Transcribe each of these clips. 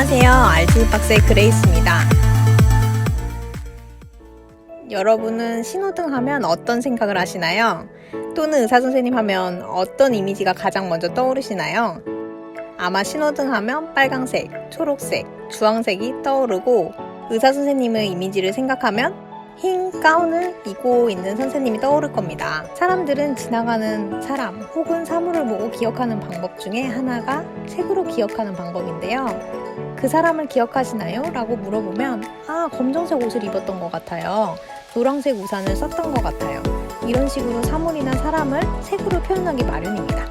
안녕하세요. RG박스의 그레이스입니다. 여러분은 신호등 하면 어떤 생각을 하시나요? 또는 의사선생님 하면 어떤 이미지가 가장 먼저 떠오르시나요? 아마 신호등 하면 빨강색, 초록색, 주황색이 떠오르고 의사선생님의 이미지를 생각하면 흰 가운을 입고 있는 선생님이 떠오를 겁니다. 사람들은 지나가는 사람 혹은 사물을 보고 기억하는 방법 중에 하나가 색으로 기억하는 방법인데요. 그 사람을 기억하시나요? 라고 물어보면 검정색 옷을 입었던 것 같아요. 노란색 우산을 썼던 것 같아요. 이런 식으로 사물이나 사람을 색으로 표현하기 마련입니다.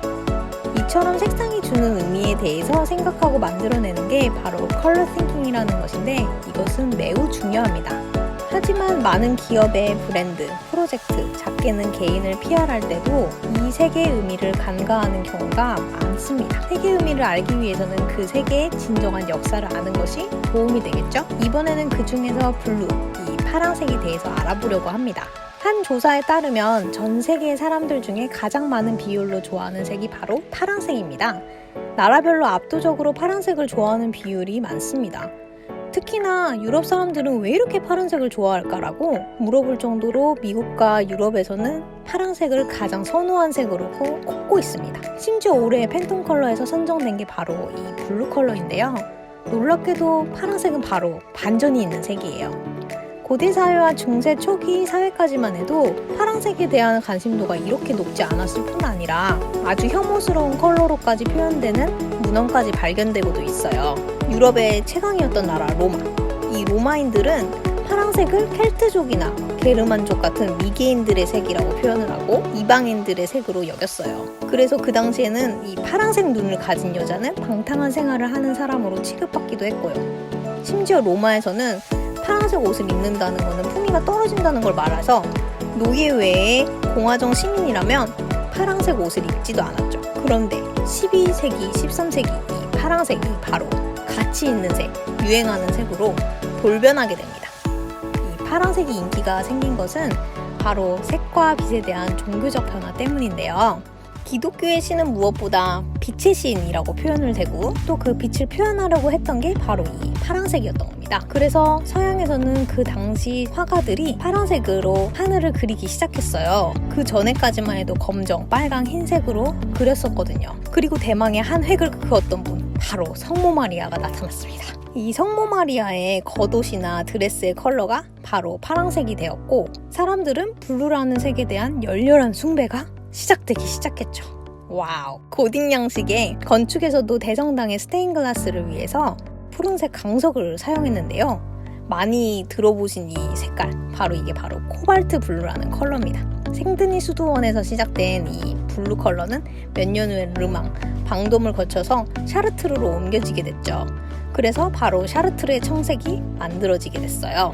이처럼 색상이 주는 의미에 대해서 생각하고 만들어내는 게 바로 컬러 띵킹이라는 것인데 이것은 매우 중요합니다. 하지만 많은 기업의 브랜드, 프로젝트, 작게는 개인을 PR할 때도 이 색의 의미를 간과하는 경우가 많습니다. 색의 의미를 알기 위해서는 그 색의 진정한 역사를 아는 것이 도움이 되겠죠? 이번에는 그 중에서 블루, 이 파란색에 대해서 알아보려고 합니다. 한 조사에 따르면 전 세계 사람들 중에 가장 많은 비율로 좋아하는 색이 바로 파란색입니다. 나라별로 압도적으로 파란색을 좋아하는 비율이 많습니다. 특히나 유럽 사람들은 왜 이렇게 파란색을 좋아할까라고 물어볼 정도로 미국과 유럽에서는 파란색을 가장 선호한 색으로 꼽고 있습니다. 심지어 올해 팬톤 컬러에서 선정된 게 바로 이 블루 컬러인데요. 놀랍게도 파란색은 바로 반전이 있는 색이에요. 고대 사회와 중세 초기 사회까지만 해도 파란색에 대한 관심도가 이렇게 높지 않았을 뿐 아니라 아주 혐오스러운 컬러로까지 표현되는 문헌까지 발견되고도 있어요. 유럽의 최강이었던 나라 로마. 이 로마인들은 파란색을 켈트족이나 게르만족 같은 미개인들의 색이라고 표현을 하고 이방인들의 색으로 여겼어요. 그래서 그 당시에는 이 파란색 눈을 가진 여자는 방탕한 생활을 하는 사람으로 취급받기도 했고요. 심지어 로마에서는 파란색 옷을 입는다는 것은 품위가 떨어진다는 걸 말해서 노예외의 공화정 시민이라면 파란색 옷을 입지도 않았죠. 그런데 12세기, 13세기 이 파란색이 바로 가치 있는 색, 유행하는 색으로 돌변하게 됩니다. 이 파란색이 인기가 생긴 것은 바로 색과 빛에 대한 종교적 변화 때문인데요. 기독교의 신은 무엇보다 빛의 신이라고 표현을 대고 또 그 빛을 표현하려고 했던 게 바로 이 파란색이었던 겁니다. 그래서 서양에서는 그 당시 화가들이 파란색으로 하늘을 그리기 시작했어요. 그 전에까지만 해도 검정, 빨강, 흰색으로 그렸었거든요. 그리고 대망의 한 획을 그었던 분, 바로 성모 마리아가 나타났습니다. 이 성모 마리아의 겉옷이나 드레스의 컬러가 바로 파란색이 되었고 사람들은 블루라는 색에 대한 열렬한 숭배가 시작되기 시작했죠. 와우. 고딕 양식의 건축에서도 대성당의 스테인글라스를 위해서 푸른색 강석을 사용했는데요. 많이 들어보신 이 색깔, 이게 바로 코발트 블루라는 컬러입니다. 생드니 수도원에서 시작된 이 블루 컬러는 몇 년 후에 르망, 방돔을 거쳐서 샤르트르로 옮겨지게 됐죠. 그래서 바로 샤르트르의 청색이 만들어지게 됐어요.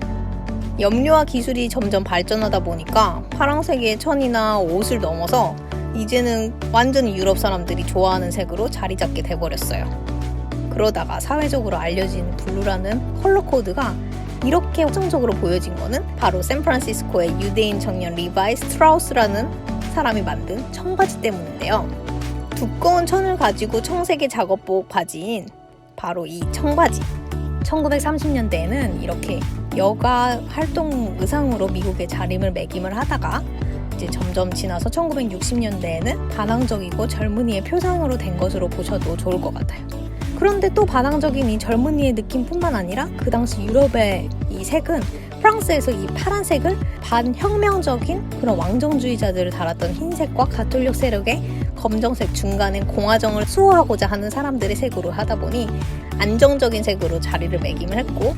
염료와 기술이 점점 발전하다 보니까 파란색의 천이나 옷을 넘어서 이제는 완전히 유럽 사람들이 좋아하는 색으로 자리 잡게 돼버렸어요. 그러다가 사회적으로 알려진 블루라는 컬러 코드가 이렇게 확정적으로 보여진 거는 바로 샌프란시스코의 유대인 청년 리바이 스트라우스라는 사람이 만든 청바지 때문인데요. 두꺼운 천을 가지고 청색의 작업복 바지인 바로 이 청바지. 1930년대에는 이렇게 여가 활동 의상으로 미국에 자리매김을 하다가 이제 점점 지나서 1960년대에는 반항적이고 젊은이의 표상으로 된 것으로 보셔도 좋을 것 같아요. 그런데 또 반항적인 이 젊은이의 느낌뿐만 아니라 그 당시 유럽의 이 색은 프랑스에서 이 파란색을 반혁명적인 그런 왕정주의자들을 달았던 흰색과 가톨릭 세력의 검정색 중간엔 공화정을 수호하고자 하는 사람들의 색으로 하다 보니 안정적인 색으로 자리를 매김을 했고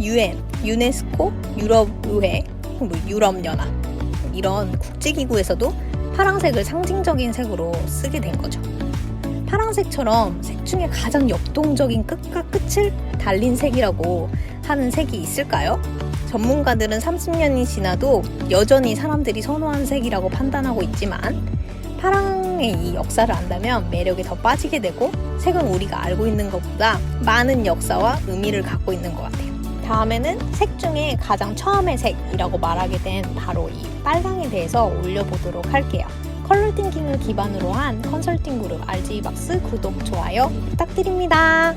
UN, 유네스코, 유럽의회, 유럽연합 이런 국제기구에서도 파란색을 상징적인 색으로 쓰게 된 거죠. 파란색처럼 색 중에 가장 역동적인 끝과 끝을 달린 색이라고 하는 색이 있을까요? 전문가들은 30년이 지나도 여전히 사람들이 선호하는 색이라고 판단하고 있지만 파랑의 이 역사를 안다면 매력에 더 빠지게 되고 색은 우리가 알고 있는 것보다 많은 역사와 의미를 갖고 있는 것 같아요. 다음에는 색 중에 가장 처음의 색이라고 말하게 된 바로 이 빨강에 대해서 올려보도록 할게요. 컬러 띵킹을 기반으로 한 컨설팅 그룹 RG박스 구독, 좋아요 부탁드립니다.